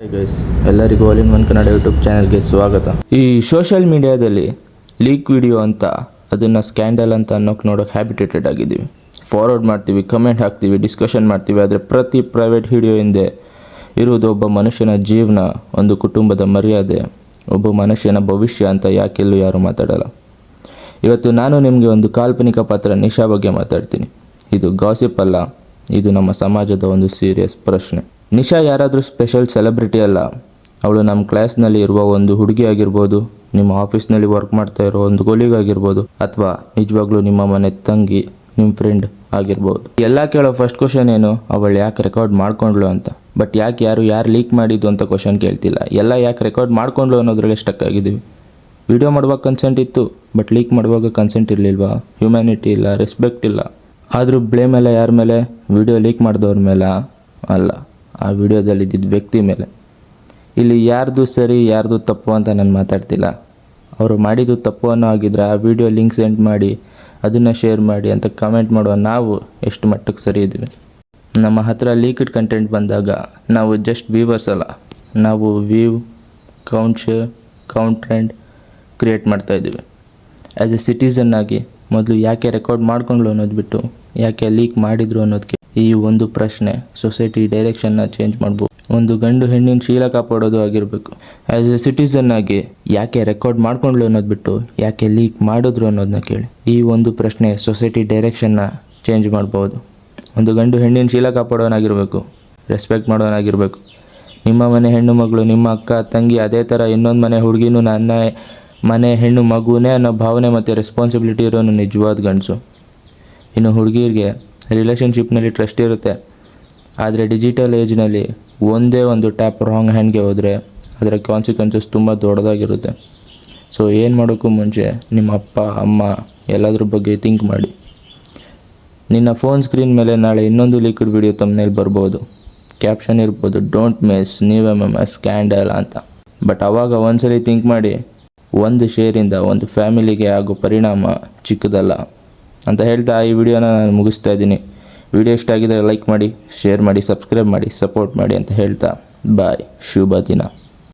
Guys, ಎಲ್ಲರಿಗೂ all in one Kannada YouTube ಚಾನಲ್ಗೆ ಸ್ವಾಗತ. ಈ ಸೋಷಿಯಲ್ ಮೀಡಿಯಾದಲ್ಲಿ ಲೀಕ್ ವಿಡಿಯೋ ಅಂತ ಅದನ್ನು ಸ್ಕ್ಯಾಂಡಲ್ ಅಂತ ನೋಡೋಕೆ ಹ್ಯಾಬಿಟೇಟೆಡ್ ಆಗಿದ್ದೀವಿ. ಫಾರ್ವರ್ಡ್ ಮಾಡ್ತೀವಿ, ಕಮೆಂಟ್ ಹಾಕ್ತೀವಿ, ಡಿಸ್ಕಷನ್ ಮಾಡ್ತೀವಿ. ಆದರೆ ಪ್ರತಿ ಪ್ರೈವೇಟ್ ವಿಡಿಯೋ ಹಿಂದೆ ಇರುವುದು ಒಬ್ಬ ಮನುಷ್ಯನ ಜೀವನ, ಒಂದು ಕುಟುಂಬದ ಮರ್ಯಾದೆ, ಒಬ್ಬ ಮನುಷ್ಯನ ಭವಿಷ್ಯ ಅಂತ ಯಾಕೆಲ್ಲೂ ಯಾರು ಮಾತಾಡಲ್ಲ. ಇವತ್ತು ನಾನು ನಿಮಗೆ ಒಂದು ಕಾಲ್ಪನಿಕ ಪಾತ್ರ ನಿಶಾ ಬಗ್ಗೆ ಮಾತಾಡ್ತೀನಿ. ಇದು ಗಾಸಿಪ್ ಅಲ್ಲ, ಇದು ನಮ್ಮ ಸಮಾಜದ ಒಂದು ಸೀರಿಯಸ್ ಪ್ರಶ್ನೆ. ನಿಶಾ ಯಾರಾದರೂ ಸ್ಪೆಷಲ್ ಸೆಲೆಬ್ರಿಟಿ ಅಲ್ಲ. ಅವಳು ನಮ್ಮ ಕ್ಲಾಸ್ನಲ್ಲಿ ಇರುವ ಒಂದು ಹುಡುಗಿ ಆಗಿರ್ಬೋದು, ನಿಮ್ಮ ಆಫೀಸ್ನಲ್ಲಿ ವರ್ಕ್ ಮಾಡ್ತಾ ಇರೋ ಒಂದು ಕೊಲೀಗ್ ಆಗಿರ್ಬೋದು, ಅಥವಾ ನಿಜವಾಗ್ಲೂ ನಿಮ್ಮ ಮನೆ ತಂಗಿ, ನಿಮ್ಮ ಫ್ರೆಂಡ್ ಆಗಿರ್ಬೋದು. ಎಲ್ಲ ಕೇಳೋ ಫಸ್ಟ್ ಕ್ವಶನ್ ಏನು, ಅವಳು ಯಾಕೆ ರೆಕಾರ್ಡ್ ಮಾಡ್ಕೊಂಡ್ಲು ಅಂತ. ಬಟ್ ಯಾರು ಲೀಕ್ ಮಾಡಿದ್ದು ಅಂತ ಕ್ವಶನ್ ಕೇಳ್ತಿಲ್ಲ. ಎಲ್ಲ ಯಾಕೆ ರೆಕಾರ್ಡ್ ಮಾಡ್ಕೊಂಡ್ಲು ಅನ್ನೋದ್ರಲ್ಲಿ ಸ್ಟಕ್ ಆಗಿದ್ದೀವಿ. ವಿಡಿಯೋ ಮಾಡುವಾಗ ಕನ್ಸೆಂಟ್ ಇತ್ತು, ಬಟ್ ಲೀಕ್ ಮಾಡುವಾಗ ಕನ್ಸೆಂಟ್ ಇರಲಿಲ್ವಾ? ಹ್ಯುಮ್ಯಾನಿಟಿ ಇಲ್ಲ, ರೆಸ್ಪೆಕ್ಟ್ ಇಲ್ಲ. ಆದರೂ ಬ್ಲೇಮ್ ಎಲ್ಲ ಯಾರ ಮೇಲೆ? ವಿಡಿಯೋ ಲೀಕ್ ಮಾಡಿದವ್ರ ಮೇಲೆ ಅಲ್ಲ, ಆ ವಿಡಿಯೋದಲ್ಲಿ ಇದ್ದಿದ್ದ ವ್ಯಕ್ತಿ ಮೇಲೆ. ಇಲ್ಲಿ ಯಾರ್ದು ಸರಿ ಯಾರ್ದು ತಪ್ಪು ಅಂತ ನಾನು ಮಾತಾಡ್ತಿಲ್ಲ. ಅವರು ಮಾಡಿದ್ದು ತಪ್ಪು ಅನ್ನೋ ಆಗಿದ್ರೆ ಆ ವಿಡಿಯೋ ಲಿಂಕ್ ಸೆಂಡ್ ಮಾಡಿ, ಅದನ್ನು ಶೇರ್ ಮಾಡಿ ಅಂತ ಕಮೆಂಟ್ ಮಾಡುವ ನಾವು ಎಷ್ಟು ಮಟ್ಟಕ್ಕೆ ಸರಿ ಇದ್ದೀವಿ. ನಮ್ಮ ಹತ್ರ ಲೀಕ್ಡ್ ಕಂಟೆಂಟ್ ಬಂದಾಗ ನಾವು ಜಸ್ಟ್ ವ್ಯೂವರ್ಸ್ ಅಲ್ಲ, ನಾವು view, count share, count trend create ಮಾಡ್ತಾಯಿದ್ದೀವಿ. ಆ್ಯಸ್ ಎ ಸಿಟಿಸನ್ ಆಗಿ ಮೊದಲು ಯಾಕೆ ರೆಕಾರ್ಡ್ ಮಾಡ್ಕೊಂಡ್ಲು ಅನ್ನೋದು ಬಿಟ್ಟು ಯಾಕೆ ಲೀಕ್ ಮಾಡಿದ್ರು ಅನ್ನೋದಕ್ಕೆ ಈ ಒಂದು ಪ್ರಶ್ನೆ ಸೊಸೈಟಿ ಡೈರೆಕ್ಷನ್ನ ಚೇಂಜ್ ಮಾಡ್ಬೋದು. ಒಂದು ಗಂಡು ಹೆಣ್ಣಿನ ಶೀಲ ಕಾಪಾಡೋದು ಆಗಿರಬೇಕು. ಆ್ಯಸ್ ಎ ಸಿಟಿಸನ್ ಆಗಿ ಯಾಕೆ ರೆಕಾರ್ಡ್ ಮಾಡ್ಕೊಂಡ್ಲು ಅನ್ನೋದು ಬಿಟ್ಟು ಯಾಕೆ ಲೀಕ್ ಮಾಡಿದ್ರು ಅನ್ನೋದನ್ನ ಕೇಳಿ. ಈ ಒಂದು ಪ್ರಶ್ನೆ ಸೊಸೈಟಿ ಡೈರೆಕ್ಷನ್ನ ಚೇಂಜ್ ಮಾಡ್ಬೋದು. ಒಂದು ಗಂಡು ಹೆಣ್ಣಿನ ಶೀಲ ಕಾಪಾಡೋನಾಗಿರಬೇಕು, ರೆಸ್ಪೆಕ್ಟ್ ಮಾಡೋನಾಗಿರಬೇಕು. ನಿಮ್ಮ ಮನೆ ಹೆಣ್ಣು ಮಗಳು, ನಿಮ್ಮ ಅಕ್ಕ ತಂಗಿ, ಅದೇ ಥರ ಇನ್ನೊಂದು ಮನೆ ಹುಡುಗಿನೂ ನನ್ನ ಮನೆ ಹೆಣ್ಣು ಮಗುನೇ ಅನ್ನೋ ಭಾವನೆ ಮತ್ತು ರೆಸ್ಪಾನ್ಸಿಬಿಲಿಟಿ ಇರೋನು ನಿಜವಾದ ಗಂಡಸು. ಇನ್ನು ಹುಡುಗಿರಿಗೆ ರಿಲೇಷನ್ಶಿಪ್ನಲ್ಲಿ ಟ್ರಸ್ಟ್ ಇರುತ್ತೆ, ಆದರೆ ಡಿಜಿಟಲ್ ಏಜ್ನಲ್ಲಿ ಒಂದೇ ಒಂದು ಟ್ಯಾಪ್ ರಾಂಗ್ ಹ್ಯಾಂಡ್ಗೆ ಹೋದರೆ ಅದರ ಕಾನ್ಸಿಕ್ವೆನ್ಸಸ್ ತುಂಬ ದೊಡ್ಡದಾಗಿರುತ್ತೆ. ಸೊ ಏನು ಮಾಡೋಕ್ಕೂ ಮುಂಚೆ ನಿಮ್ಮ ಅಪ್ಪ ಅಮ್ಮ ಎಲ್ಲದ್ರ ಬಗ್ಗೆ ಥಿಂಕ್ ಮಾಡಿ. ನಿನ್ನ ಫೋನ್ ಸ್ಕ್ರೀನ್ ಮೇಲೆ ನಾಳೆ ಇನ್ನೊಂದು ಲೀಕ್ಡ್ ವಿಡಿಯೋ ತಮ್ಮನೇಲಿ ಬರ್ಬೋದು. ಕ್ಯಾಪ್ಷನ್ ಇರ್ಬೋದು, ಡೋಂಟ್ ಮಿಸ್ ನೀವೆಮ್ಎಸ್ ಸ್ಕ್ಯಾಂಡಲ್ ಅಂತ. ಬಟ್ ಆವಾಗ ಒಂದ್ಸಲಿ ಥಿಂಕ್ ಮಾಡಿ, ಒಂದು ಶೇರಿಂದ ಒಂದು ಫ್ಯಾಮಿಲಿಗೆ ಆಗೋ ಪರಿಣಾಮ ಚಿಕ್ಕದಲ್ಲ ಅಂತ ಹೇಳ್ತಾ ಈ ವಿಡಿಯೋನ ನಾನು ಮುಗಿಸ್ತಾ ಇದ್ದೀನಿ. ವಿಡಿಯೋ ಇಷ್ಟ ಆಗಿದ್ರೆ ಲೈಕ್ ಮಾಡಿ, ಶೇರ್ ಮಾಡಿ, ಸಬ್ಸ್ಕ್ರೈಬ್ ಮಾಡಿ, ಸಪೋರ್ಟ್ ಮಾಡಿ ಅಂತ ಹೇಳ್ತಾ ಬಾಯ್. ಶುಭ ದಿನ.